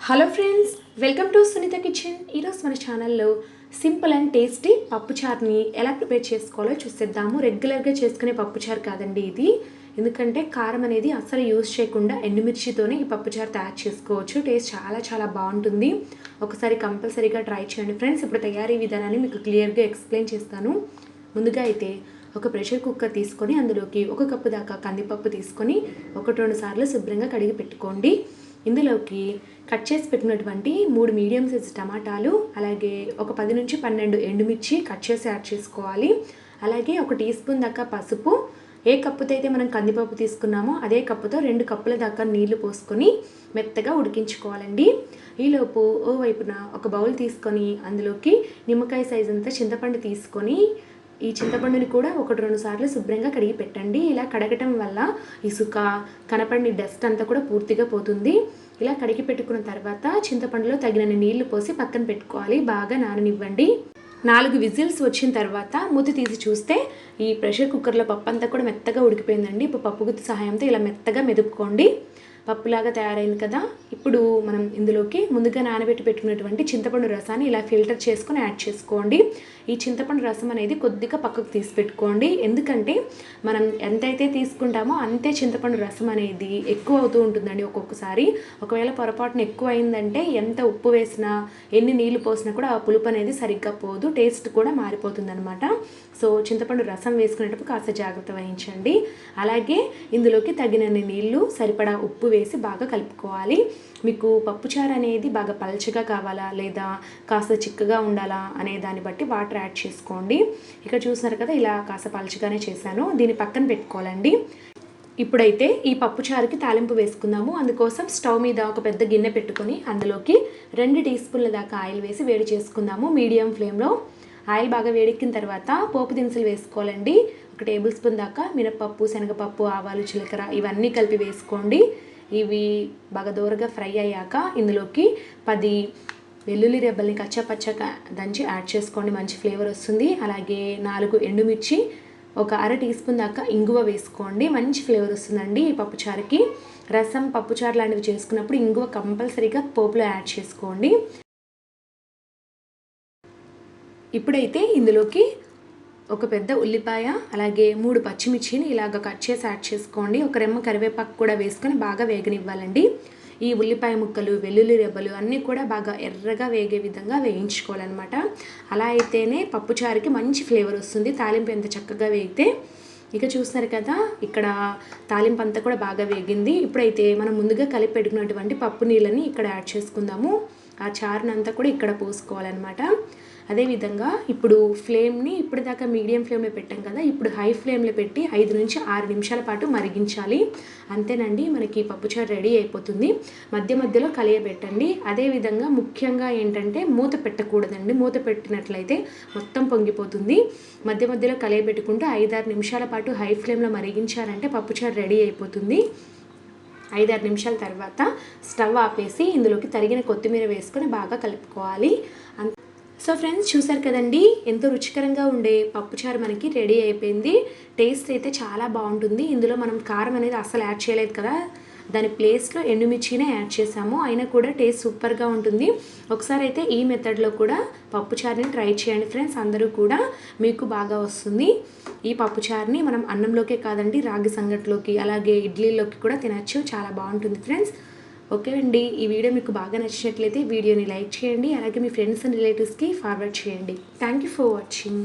Hello friends, welcome to Sunitha kitchen. ఈరోజు మన ఛానల్లో సింపుల్ అండ్ టేస్టీ పప్పుచారుని ఎలా ప్రిపేర్ చేసుకోవాలో చూసేద్దాము. రెగ్యులర్గా చేసుకునే పప్పుచారు కాదండి ఇది. ఎందుకంటే కారం అనేది అస్సలు యూజ్ చేయకుండా ఎండుమిర్చితోనే ఈ పప్పుచారు తయారు చేసుకోవచ్చు. టేస్ట్ చాలా బాగుంటుంది. ఒకసారి కంపల్సరీగా ట్రై చేయండి ఫ్రెండ్స్. ఇప్పుడు తయారీ విధానాన్ని మీకు క్లియర్గా ఎక్స్ప్లెయిన్ చేస్తాను. ముందుగా అయితే ఒక ప్రెషర్ కుక్కర్ తీసుకొని అందులోకి 1 కప్పు దాకా కందిపప్పు తీసుకొని 1-2 సార్లు శుభ్రంగా కడిగి పెట్టుకోండి. ఇందులోకి కట్ చేసి పెట్టినటువంటి 3 మీడియం సైజ్ టమాటాలు, అలాగే ఒక 10 నుంచి 12 ఎండుమిర్చి కట్ చేసి యాడ్ చేసుకోవాలి. అలాగే 1 టీ స్పూన్ దాకా పసుపు, ఏ కప్పుతో అయితే మనం కందిపప్పు తీసుకున్నామో అదే కప్పుతో 2 కప్పుల దాకా నీళ్లు పోసుకొని మెత్తగా ఉడికించుకోవాలండి. ఈలోపు ఓ వైపున ఒక బౌల్ తీసుకొని అందులోకి నిమ్మకాయ సైజ్ అంతా చింతపండు తీసుకొని ఈ చింతపండుని కూడా 1-2 సార్లు శుభ్రంగా కడిగి పెట్టండి. ఇలా కడగటం వల్ల ఇసుక, కనపడిన డస్ట్ అంతా కూడా పూర్తిగా పోతుంది. ఇలా కడిగి పెట్టుకున్న తర్వాత చింతపండులో తగినన్ని నీళ్లు పోసి పక్కన పెట్టుకోవాలి. బాగా నాననివ్వండి. 4 విజిల్స్ వచ్చిన తర్వాత మూత తీసి చూస్తే ఈ ప్రెషర్ కుక్కర్లో పప్పు అంతా కూడా మెత్తగా ఉడికిపోయిందండి. ఇప్పుడు పప్పు గుత్తి సహాయంతో ఇలా మెత్తగా మెదుపుకోండి. పప్పులాగా తయారైంది కదా. ఇప్పుడు మనం ఇందులోకి ముందుగా నానబెట్టి పెట్టుకున్నటువంటి చింతపండు రసాన్ని ఇలా ఫిల్టర్ చేసుకొని యాడ్ చేసుకోండి. ఈ చింతపండు రసం అనేది కొద్దిగా పక్కకు తీసి పెట్టుకోండి. ఎందుకంటే మనం ఎంతైతే తీసుకుంటామో అంతే చింతపండు రసం అనేది ఎక్కువ అవుతూ ఉంటుందండి ఒక్కొక్కసారి. ఒకవేళ పొరపాటున ఎక్కువ అయిందంటే ఎంత ఉప్పు వేసినా ఎన్ని నీళ్లు పోసినా కూడా ఆ పులుపు అనేది సరిగ్గా పోదు, టేస్ట్ కూడా మారిపోతుంది అనమాట. సో చింతపండు రసం వేసుకునేటప్పుడు కాస్త జాగ్రత్త వహించండి. అలాగే ఇందులోకి తగినన్ని నీళ్లు, సరిపడా ఉప్పు వేసి బాగా కలుపుకోవాలి. మీకు పప్పుచారు అనేది బాగా పల్చగా కావాలా లేదా కాస్త చిక్కగా ఉండాలా అనే దాన్ని బట్టి వాటర్ యాడ్ చేసుకోండి. ఇక్కడ చూస్తున్నారు కదా, ఇలా కాస్త పల్చగానే చేశాను. దీన్ని పక్కన పెట్టుకోవాలండి. ఇప్పుడైతే ఈ పప్పుచారుకి తాలింపు వేసుకుందాము. అందుకోసం స్టవ్ మీద ఒక పెద్ద గిన్నె పెట్టుకొని అందులోకి 2 టీ స్పూన్ల దాకా ఆయిల్ వేసి వేడి చేసుకుందాము మీడియం ఫ్లేమ్లో. ఆయిల్ బాగా వేడెక్కిన తర్వాత పోపు దినుసులు వేసుకోవాలండి. 1 టేబుల్ స్పూన్ దాకా మినపప్పు, శనగపప్పు, ఆవాలు, జీలకర్ర ఇవన్నీ కలిపి వేసుకోండి. ఇవి బాగా దూరగా ఫ్రై అయ్యాక ఇందులోకి 10 వెల్లుల్లి రెబ్బల్ని కచ్చాపచ్చగా దంచి యాడ్ చేసుకోండి, మంచి ఫ్లేవర్ వస్తుంది. అలాగే 4 ఎండుమిర్చి, ఒక అర టీ స్పూన్ దాకా ఇంగువ వేసుకోండి, మంచి ఫ్లేవర్ వస్తుందండి ఈ పప్పుచారుకి. రసం, పప్పుచారు లాంటివి చేసుకున్నప్పుడు ఇంగువ కంపల్సరీగా పోపులో యాడ్ చేసుకోండి. ఇప్పుడైతే ఇందులోకి ఒక పెద్ద ఉల్లిపాయ, అలాగే 3 పచ్చిమిర్చిని ఇలాగ కట్ చేసి యాడ్ చేసుకోండి. ఒక రెమ్మ కరివేపాకు కూడా వేసుకొని బాగా వేగనివ్వాలండి. ఈ ఉల్లిపాయ ముక్కలు, వెల్లుల్లి రెబ్బలు అన్నీ కూడా బాగా ఎర్రగా వేగే విధంగా వేయించుకోవాలన్నమాట. అలా అయితేనే పప్పుచారుకి మంచి ఫ్లేవర్ వస్తుంది, తాలింపు ఎంత చక్కగా వేగితే. ఇక చూస్తున్నారు కదా, ఇక్కడ తాలింపు అంతా కూడా బాగా వేగింది. ఇప్పుడైతే మనం ముందుగా కలిపి పెట్టుకున్నటువంటి పప్పు నీళ్ళని ఇక్కడ యాడ్ చేసుకుందాము. ఆ చారునంతా కూడా ఇక్కడ పోసుకోవాలన్నమాట. అదేవిధంగా ఇప్పుడు ఫ్లేమ్ని ఇప్పటిదాకా మీడియం ఫ్లేమ్లో పెట్టాం కదా, ఇప్పుడు హై ఫ్లేమ్లో పెట్టి 5 నుంచి 6 నిమిషాల పాటు మరిగించాలి. అంతేనండి, మనకి పప్పుచారు రెడీ అయిపోతుంది. మధ్యలో కలియబెట్టండి. అదేవిధంగా ముఖ్యంగా ఏంటంటే మూత పెట్టకూడదండి. మూత పెట్టినట్లయితే మొత్తం పొంగిపోతుంది. మధ్యలో కలియబెట్టుకుంటూ 5-6 నిమిషాల పాటు హై ఫ్లేమ్లో మరిగించారంటే పప్పుచారు రెడీ అయిపోతుంది. 5-6 నిమిషాల తర్వాత స్టవ్ ఆపేసి ఇందులోకి తరిగిన కొత్తిమీర వేసుకొని బాగా కలుపుకోవాలి. సో ఫ్రెండ్స్, చూసారు కదండి, ఎంతో రుచికరంగా ఉండే పప్పుచారు మనకి రెడీ అయిపోయింది. టేస్ట్ అయితే చాలా బాగుంటుంది. ఇందులో మనం కారం అనేది అస్సలు యాడ్ చేయలేదు కదా, దాని ప్లేస్లో ఎండుమిర్చినే యాడ్ చేసాము. అయినా కూడా టేస్ట్ సూపర్గా ఉంటుంది. ఒకసారి అయితే ఈ మెథడ్లో కూడా పప్పుచారుని ట్రై చేయండి ఫ్రెండ్స్. అందరూ కూడా మీకు బాగా వస్తుంది. ఈ పప్పుచారుని మనం అన్నంలోకే కాదండి, రాగి సంగట్లోకి, అలాగే ఇడ్లీలోకి కూడా తినచ్చు. చాలా బాగుంటుంది ఫ్రెండ్స్. ఓకే అండి, ఈ వీడియో మీకు బాగా నచ్చినట్లయితే వీడియోని లైక్ చేయండి. అలాగే మీ ఫ్రెండ్స్ అండ్ రిలేటివ్స్కి ఫార్వర్డ్ చేయండి. Thank you for watching.